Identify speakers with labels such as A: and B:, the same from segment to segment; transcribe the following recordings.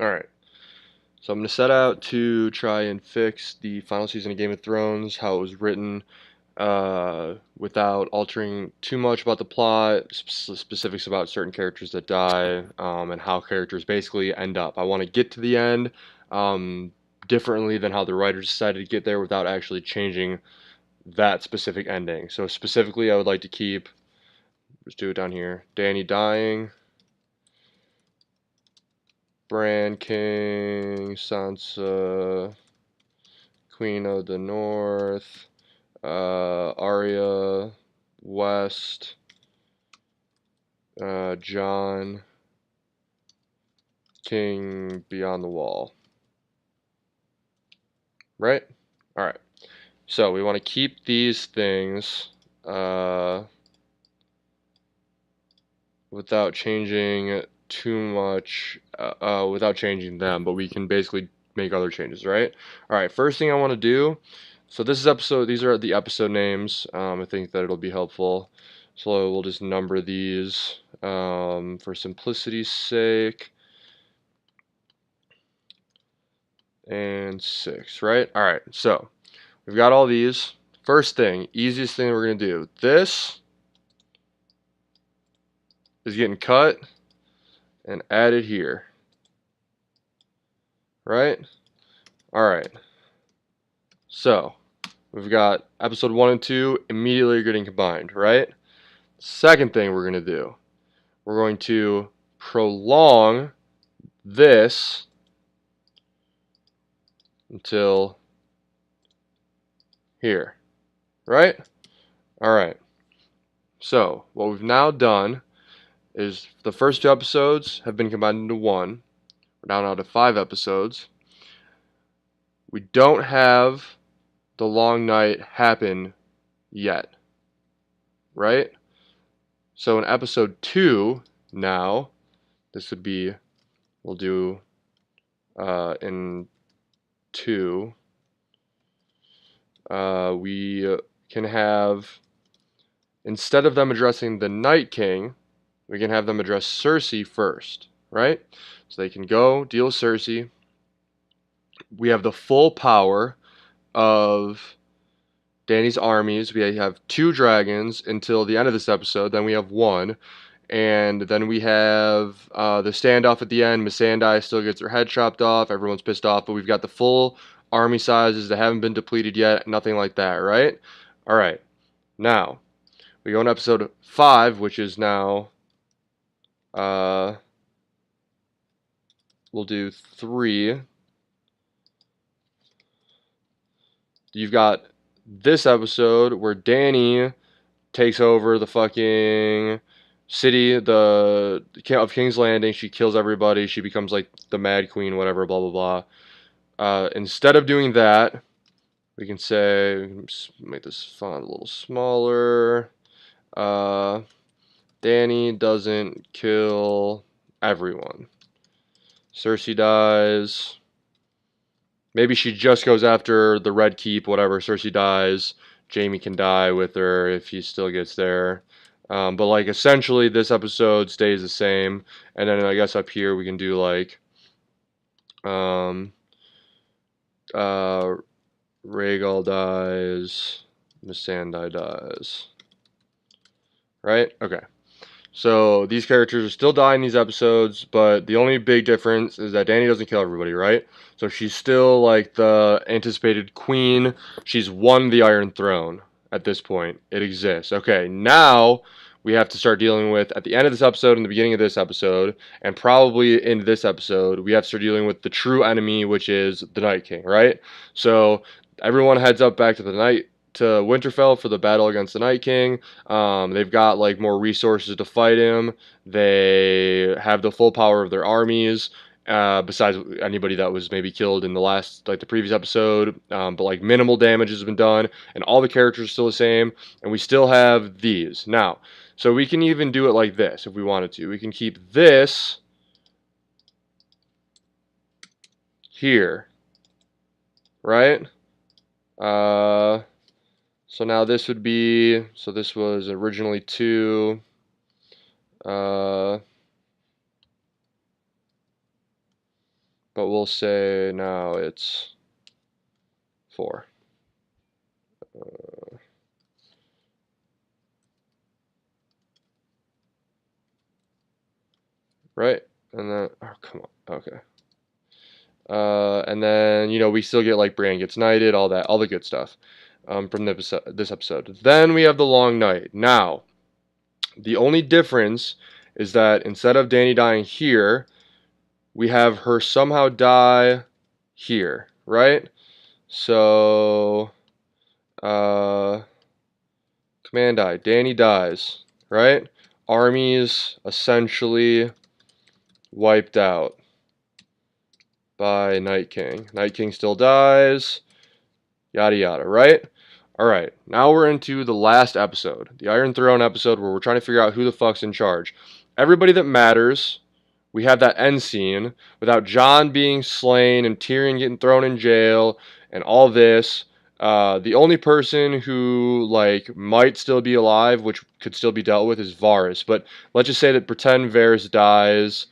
A: Alright, so I'm going to set out to try and fix the final season of Game of Thrones, how it was written, without altering too much about the plot, specifics about certain characters that die, and how characters basically end up. I want to get to the end um, differently than how the writers decided to get there without actually changing that specific ending. So specifically, I would like to keep, let's do it down here, Dany dying, Bran King, Sansa, Queen of the North, Arya, West, Jon, King Beyond the Wall. Right? Alright. So we want to keep these things without changing too much, without changing them, but we can basically make other changes, right? Alright, first thing I want to do, so this is episode, these are the episode names. I think that it'll be helpful. So we'll just number these for simplicity's sake. And 6, right? Alright, so we've got all these. First thing, easiest thing we're going to do. This is getting cut and added here. Right? Alright. So, we've got episode 1 and 2 immediately getting combined, right? Second thing we're going to do, we're going to prolong this until here, right? Alright. So, what we've now done is the first 2 episodes have been combined into one. We're down to 5 episodes. We don't have the long night happen yet, right? So in episode 2 now, this would be, we'll do in 2, we can have, instead of them addressing the Night King, we can have them address Cersei first, right? So they can go deal with Cersei. We have the full power of Dany's armies. We have 2 dragons until the end of this episode. Then we have 1. And then we have the standoff at the end. Missandei still gets her head chopped off. Everyone's pissed off. But we've got the full army sizes that haven't been depleted yet. Nothing like that, right? Alright. Now, we go on episode 5, which is now... we'll do 3. You've got this episode where Dany takes over the fucking city of King's Landing. She kills everybody. She becomes like the Mad Queen, whatever, blah blah blah. Instead of doing that, we can say, we can make this font a little smaller. Dany doesn't kill everyone. Cersei dies. Maybe she just goes after the Red Keep, whatever. Cersei dies. Jaime can die with her if he still gets there. But like essentially this episode stays the same. And then I guess up here we can do like uh, Rhaegal dies, Missandei dies. Right? Okay. So these characters are still dying in these episodes, but the only big difference is that Dany doesn't kill everybody, right? So she's still like the anticipated queen. She's won the Iron Throne at this point. It exists. Okay, now we have to start dealing with, at the end of this episode and the beginning of this episode, and probably in this episode, we have to start dealing with the true enemy, which is the Night King, right? So everyone heads up back to Winterfell for the battle against the Night King. They've got like more resources to fight him. They have the full power of their armies. Besides anybody that was maybe killed in the previous episode, but like minimal damage has been done, and all the characters are still the same, and we still have these now. So we can even do it like this if we wanted to. We can keep this here, right? So now this would be, so this was originally 2. but we'll say now it's 4. Right? And then, oh, come on. Okay. And then, we still get like Bran gets knighted, all that, all the good stuff from this episode. Then we have the long night. Now, the only difference is that instead of Dany dying here, we have her somehow die here, right? So, command die. Dany dies, right? Armies essentially wiped out by Night King. Night King still dies, yada yada, right? Alright, now we're into the last episode, the Iron Throne episode, where we're trying to figure out who the fuck's in charge. Everybody that matters, we have that end scene, without Jon being slain and Tyrion getting thrown in jail, and all this. The only person who, like, might still be alive, which could still be dealt with, is Varys. But let's just say that pretend Varys dies,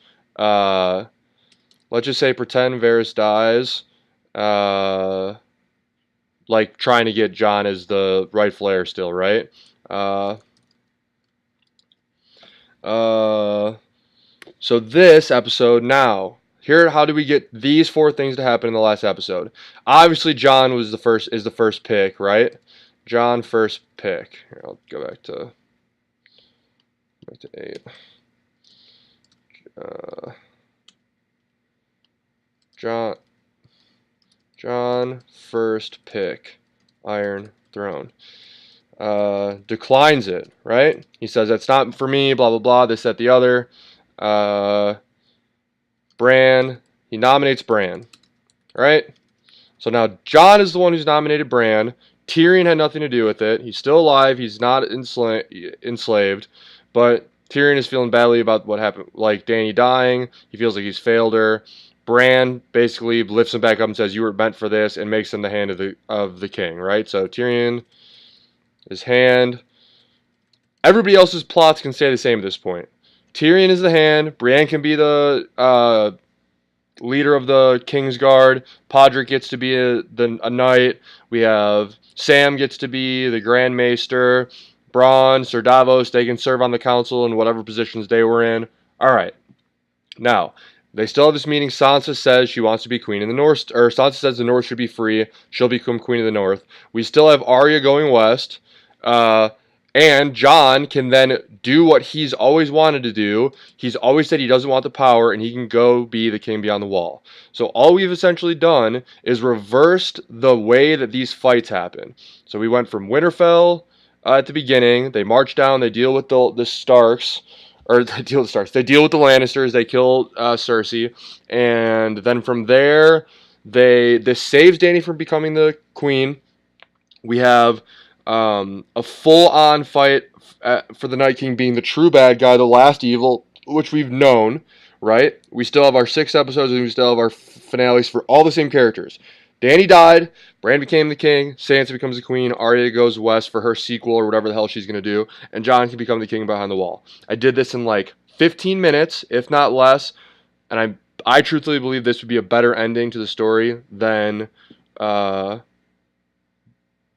A: like trying to get Jon as the rightful heir still, right? So this episode now, here, how do we get these 4 things to happen in the last episode? Obviously, Jon is the first pick, right? Jon first pick. Here, I'll go back to 8. Jon first pick, Iron Throne. Declines it, right? He says, that's not for me, blah, blah, blah, this, that, the other. Bran, he nominates Bran, right? So now Jon is the one who's nominated Bran. Tyrion had nothing to do with it. He's still alive. He's not enslaved. But Tyrion is feeling badly about what happened, like Dany dying. He feels like he's failed her. Bran basically lifts him back up and says, you were meant for this, and makes him the hand of the king, right? So Tyrion, his hand. Everybody else's plots can stay the same at this point. Tyrion is the hand. Brienne can be the leader of the Kingsguard. Podrick gets to be a knight. We have Sam gets to be the Grand Maester. Bronn, Sir Davos, they can serve on the council in whatever positions they were in. All right. Now, they still have this meeting. Sansa says she wants to be queen in the North, or Sansa says the North should be free. She'll become queen of the North. We still have Arya going west. And Jon can then do what he's always wanted to do. He's always said he doesn't want the power, and he can go be the king beyond the wall. So all we've essentially done is reversed the way that these fights happen. So we went from Winterfell at the beginning. They march down. They deal with the Starks. Or they deal with the Starks. They deal with the Lannisters. They kill Cersei. And then from there, this saves Dany from becoming the queen. We have a full-on fight for the Night King being the true bad guy, the last evil, which we've known, right? We still have our 6 episodes, and we still have our finales for all the same characters. Dany died, Bran became the king, Sansa becomes the queen, Arya goes west for her sequel or whatever the hell she's going to do, and Jon can become the king behind the wall. I did this in like 15 minutes, if not less, and I truthfully believe this would be a better ending to the story than the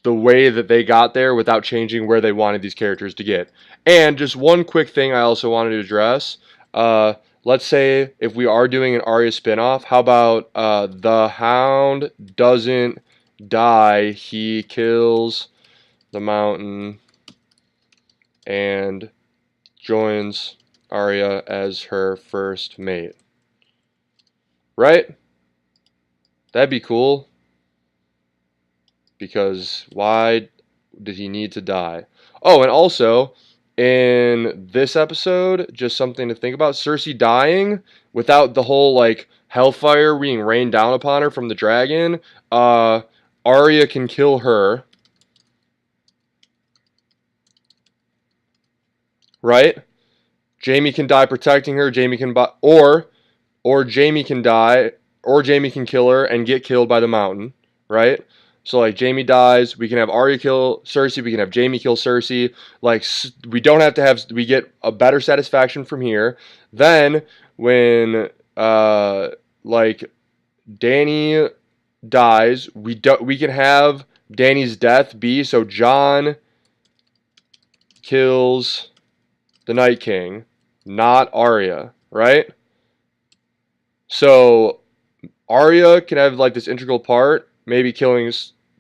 A: way that they got there without changing where they wanted these characters to get. And just one quick thing I also wanted to address. Let's say if we are doing an Arya spinoff, how about the Hound doesn't die, he kills the Mountain and joins Arya as her first mate. Right? That'd be cool. Because why did he need to die? Oh, and also, in this episode, just something to think about, Cersei dying without the whole, like, hellfire being rained down upon her from the dragon, Arya can kill her. Right? Jaime can die protecting her, Jaime can or Jaime can die, or Jaime can kill her and get killed by the Mountain, right? So, like, Jaime dies, we can have Arya kill Cersei, we can have Jaime kill Cersei. Like, we don't have to have, we get a better satisfaction from here. Then, when, like, Dany dies. We can have Dany's death be so Jon kills the Night King, not Arya, right? So Arya can have like this integral part, maybe killing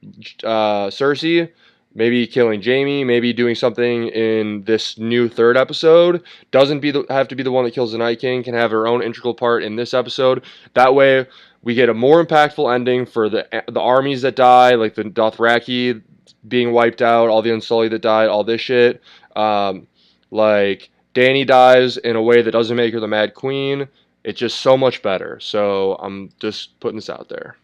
A: Cersei, maybe killing Jaime, maybe doing something in this new third episode. Doesn't have to be the one that kills the Night King. Can have her own integral part in this episode. That way, we get a more impactful ending for the armies that die, like the Dothraki being wiped out, all the Unsullied that died, all this shit. Like Dany dies in a way that doesn't make her the Mad Queen. It's just so much better. So I'm just putting this out there.